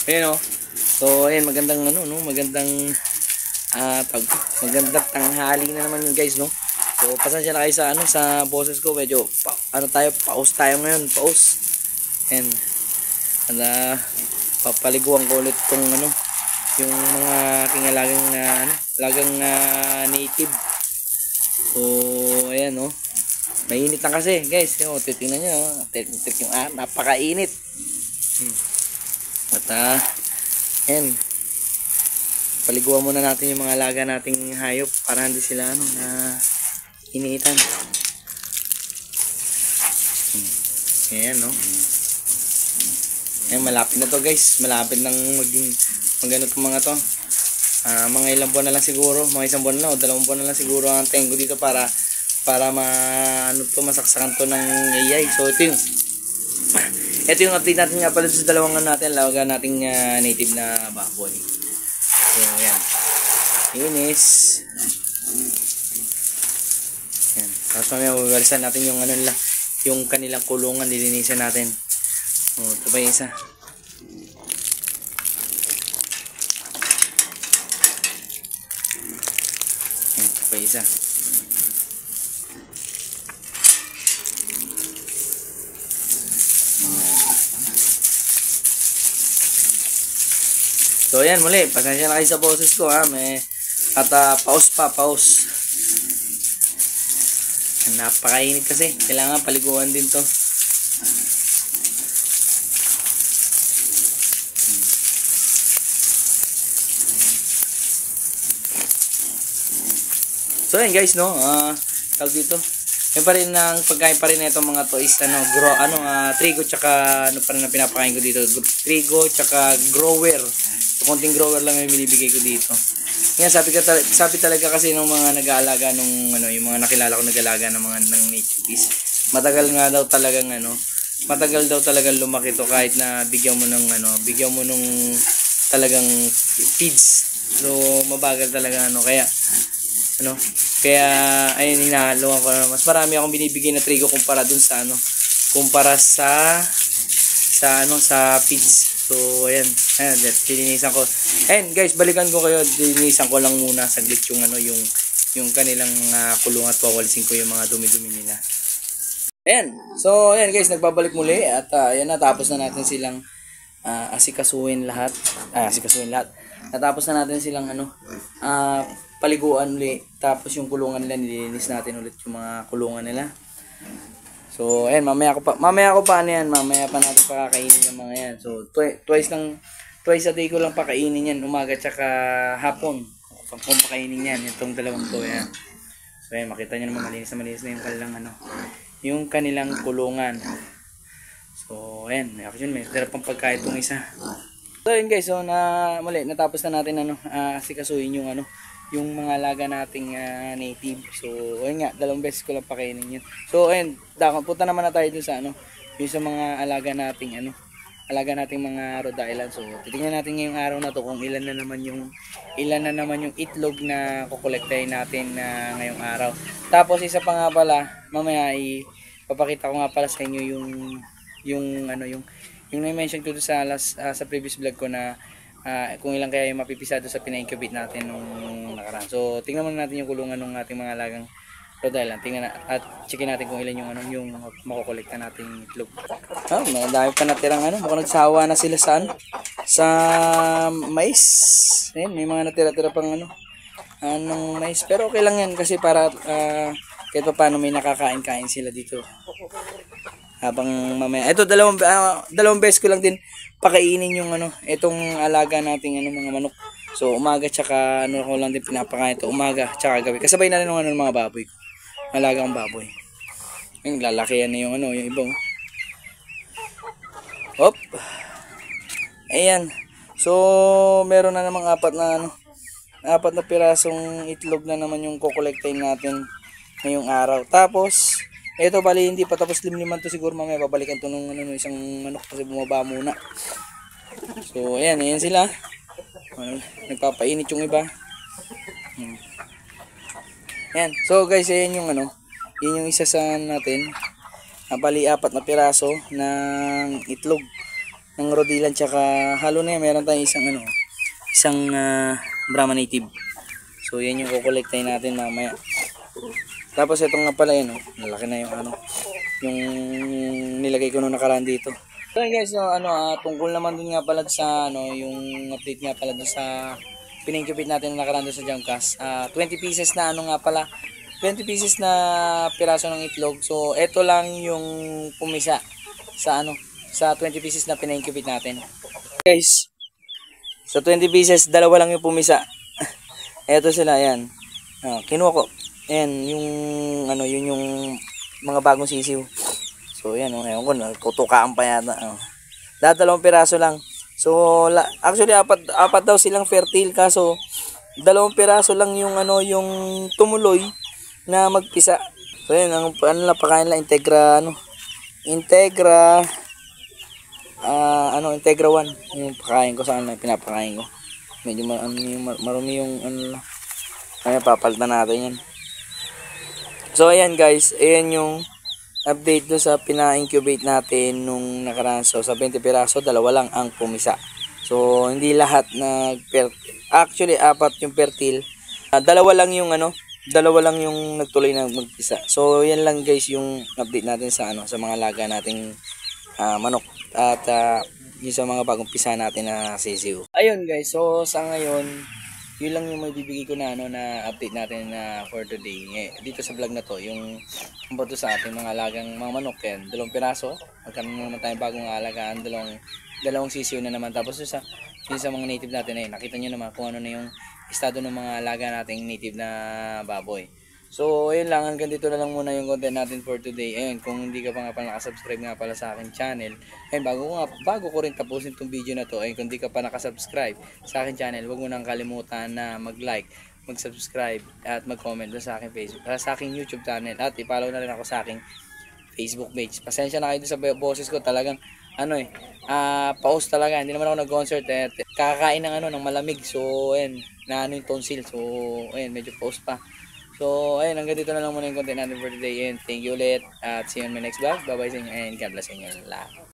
Ayan o. So, ayan, magandang ano, no? Magandang magandang tanghali na naman yun, guys, no? So, pasensya na kayo sa ano, sa boses ko, medyo pause tayo ngayon, pause. And papaliguan ko ulit tong ano, yung mga aking alagang native. So, ayan, no? Mainit na kasi, guys. Yung titingnan nyo, yung napakainit. At ayan, paliguan muna natin yung mga alaga nating hayop para hindi sila ano na iniitan. Ayan, no? Ayan, malapit na to, guys. Malapit nang magano itong mga to. Mga ilang buwan na lang siguro, mga isang buwan na lang o 2 buwan na lang siguro ang tengo dito para masaksakan to ng AI. So ito yung update natin nga pala sa dalawang natin, alaga nating native na baboy. So ayan, linis. Ayan, tapos mamaya magagalisan natin yung ano nila, yung kanilang kulungan, lilinisan natin. Ito pa yung isa. Ayan, ito pa yung isa. So ayan, muli, pasensya na kayo sa boses ko ha, pause. Napakainit kasi, kailangan paliguan din to. So ayan, guys, no, tawag dito. Yan pa rin ang pagkain pa rin na itong mga toys, trigo tsaka ano pa rin ang pinapakain ko dito, trigo tsaka grower. Konting grower lang yung binibigay ko dito. Yan, sabi talaga kasi ng mga nag-aalaga nung ano, yung mga nakilala ko nag-aalaga ng mga ng natives. Matagal daw talagang lumaki to kahit na bigyan mo nung talagang feeds. So mabagal talaga kaya ayun, hinahaluan ko na mas marami akong binibigay na trigo kumpara sa feeds. So ayan, dilinisan ko. And guys, balikan ko kayo, dilinisan ko lang muna saglit yung kanilang kulungan at wawalisin ko yung mga dumi-dumi nila. Ayan. So ayan, guys, nagbabalik muli at ayan, natapos na natin silang asikasuhin lahat. Natapos na natin silang paliguan ulit. Tapos yung kulungan nila, nililinis natin ulit yung mga kulungan nila. So, ayan, mamaya pa natin pakakainin yung mga yan. So, twice a day ko lang pakainin yan, umaga tsaka hapon. Kung pakainin yan, itong dalawang to, yan. So, ayan, makita nyo naman, malinis na yung kanilang kulungan. So, ayan, may tira pang pagkain itong isa. So, ayan, guys, so, muli, natapos na natin, asikasuhin yung mga alaga nating native. So ayun nga, 2 beses ko lang pakainin yun. So ayun, punta naman na tayo dun sa yung sa mga alaga nating mga Rhode Island. So titingnan natin ngayong araw na to kung ilan na naman yung itlog na kukolektahin natin ngayong araw. Tapos isa pa nga pala, mamaya ipapakita ko nga pala sa inyo yung na-mention ko sa previous vlog ko na kung ilang kaya yung mapipisado sa pina-incubate natin nung nakaraan. So tingnan muna natin yung kulungan ng ating mga alagang Rhode Island. Tingnan at checkin natin kung ilan yung makokolekta nating itlog. Dami pa natirang mukhang nagsawa na sila sa mais. Ayun, may mga natira-tira pang mais. Pero okay lang yan kasi para kahit pa paano may nakakain-kain sila dito. Habang mamaya, ito dalawang beses ko lang din pakainin yung itong alaga nating mga manok. So umaga tsaka ko lang din pinapakain ito, umaga tsaka gabi. Kasabay na rin ng mga baboy ko. Alagang baboy. Ayun, lalakihan na yung iba. Hop. Ayan. So meron na namang apat na pirasong itlog na naman yung kukolektahin natin ngayong araw. Tapos ito bali hindi pa tapos limliman to, siguro mamaya babalikan to nung isang manok kasi bumaba muna. So ayan sila. Nagpapainit yung iba. Ayan. So guys, ayan yun yung isa sa natin. Bali 4 na piraso ng itlog. ng Rhode Island, tsaka halo na yan. Meron tayong isang Brahma native. So yan yung kukolektahin natin mamaya. Tapos ito nga pala yun, malaki na yung yung nilagay ko nung nakaraan dito. So guys, so, tungkol naman dun nga pala sa yung update nga pala dun sa piningkupit natin na nakaraan dun sa Jamcast. 20 pieces na nga pala, 20 pieces na piraso ng itlog. So ito lang yung pumisa sa sa 20 pieces na piningkupit natin. Guys, sa 20 pieces, dalawa lang yung pumisa. Eto sila, yan. Kinuha ko. Ayan, yun yung mga bagong sisiw. So, yan, ewan ko, kutukaan pa yata. Dalawang piraso lang. So, actually, apat daw silang fertile, kaso, 2 piraso lang yung, yung tumuloy na magpisa. So, yan, pakain lang, Integra, Integra 1. Yung pakain ko, saan lang pinapakain ko. Medyo marumi yung, kaya papalitan natin yan. So ayan guys, ayan yung update do sa pina-incubate natin nung nakaraan. So sa 20 piraso, 2 lang ang pumisa. So hindi lahat actually 4 yung fertile. 2 lang yung 2 lang yung nagtuloy na magpisa. So yan lang guys yung update natin sa sa mga alaga nating manok at yung sa mga bagong pisa natin na sisiw. Ayun guys, so sa ngayon yun lang yung may bibigay ko na na update natin for today. Dito sa vlog na to, yung bato sa ating mga alagang mga manok yan. 2 piraso. Magkaroon naman tayong bagong alagaan, dalawang sisiw na naman. Tapos yung sa mga native natin nakita nyo naman kung ano na yung estado ng mga alaga nating native na baboy. So ayun lang, hanggang dito na lang muna yung content natin for today. Ayun, kung hindi ka pa nga pala nakasubscribe nga pala sa akin channel, ayun, bago ko rin tapusin tong video na to, ayun, kung hindi ka pa nakasubscribe sa akin channel, huwag mo nang kalimutan na mag-like, mag-subscribe at mag-comment sa aking Facebook, sa aking YouTube channel, at i-follow na rin ako sa aking Facebook page. Pasensya na kayo sa boses ko, talagang pause talaga, hindi naman ako nag-concert, kakain ng ng malamig. So ayun, na yung tonsil. So ayun, medyo pause pa. So, ayun, hanggang dito na lang muna yung content natin for today. And thank you ulit. At see you on my next vlog. Bye-bye sa inyo and God bless sa inyo lahat.